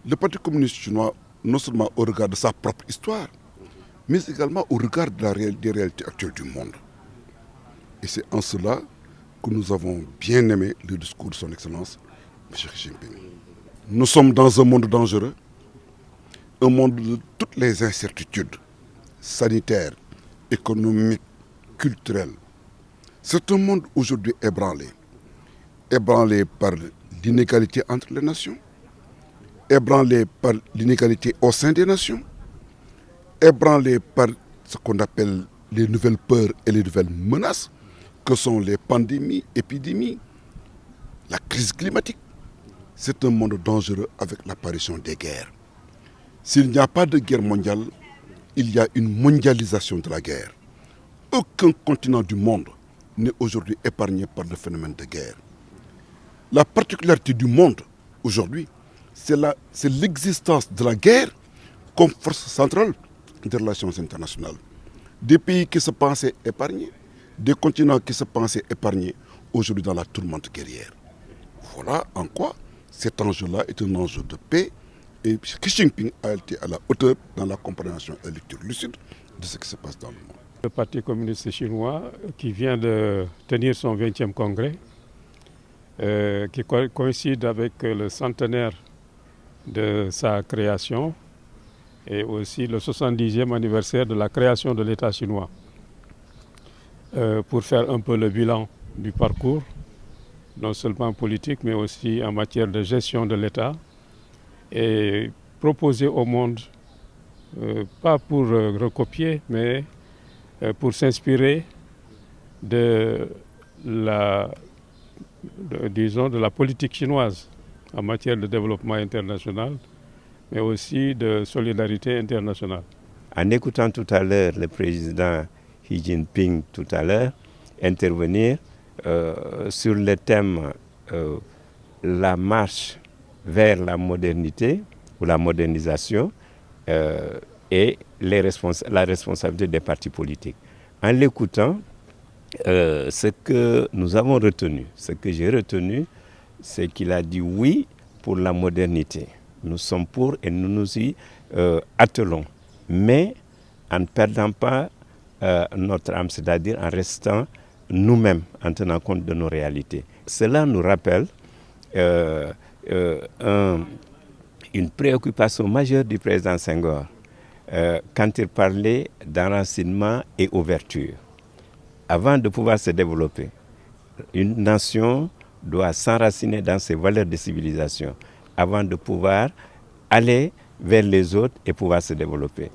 Le Parti communiste chinois, non seulement au regard de sa propre histoire, mais également au regard des réalités actuelles du monde. Et c'est en cela que nous avons bien aimé le discours de son Excellence, M. Xi Jinping. Nous sommes dans un monde dangereux, un monde de toutes les incertitudes sanitaires, économiques, culturelles. C'est un monde aujourd'hui ébranlé par l'inégalité entre les nations, ébranlé par l'inégalité au sein des nations, ébranlé par ce qu'on appelle les nouvelles peurs et les nouvelles menaces, que sont les pandémies, épidémies, la crise climatique. C'est un monde dangereux avec l'apparition des guerres. S'il n'y a pas de guerre mondiale, il y a une mondialisation de la guerre. Aucun continent du monde n'est aujourd'hui épargné par le phénomène de guerre. La particularité du monde aujourd'hui, c'est l'existence de la guerre comme force centrale des relations internationales. Des pays qui se pensaient épargnés, des continents qui se pensaient épargnés, aujourd'hui dans la tourmente guerrière. Voilà en quoi cet enjeu-là est un enjeu de paix. Et Xi Jinping a été à la hauteur dans la compréhension et la lecture lucide de ce qui se passe dans le monde. Le Parti communiste chinois qui vient de tenir son 20e congrès, qui coïncide avec le centenaire de sa création et aussi le 70e anniversaire de la création de l'État chinois. Pour faire un peu le bilan du parcours, non seulement politique, mais aussi en matière de gestion de l'État, et proposer au monde, pas pour recopier, mais pour s'inspirer de la politique chinoise en matière de développement international, mais aussi de solidarité internationale. En écoutant tout à l'heure le président Xi Jinping intervenir sur le thème la marche vers la modernité ou la modernisation et la responsabilité des partis politiques. En l'écoutant, ce que nous avons retenu, ce que j'ai retenu, c'est qu'il a dit oui pour la modernité. Nous sommes pour et nous nous y attelons, mais en ne perdant pas notre âme, c'est-à-dire en restant nous-mêmes, en tenant compte de nos réalités. Cela nous rappelle une préoccupation majeure du président Senghor quand il parlait d'enracinement et ouverture. Avant de pouvoir se développer, une nation doit s'enraciner dans ses valeurs de civilisation avant de pouvoir aller vers les autres et pouvoir se développer.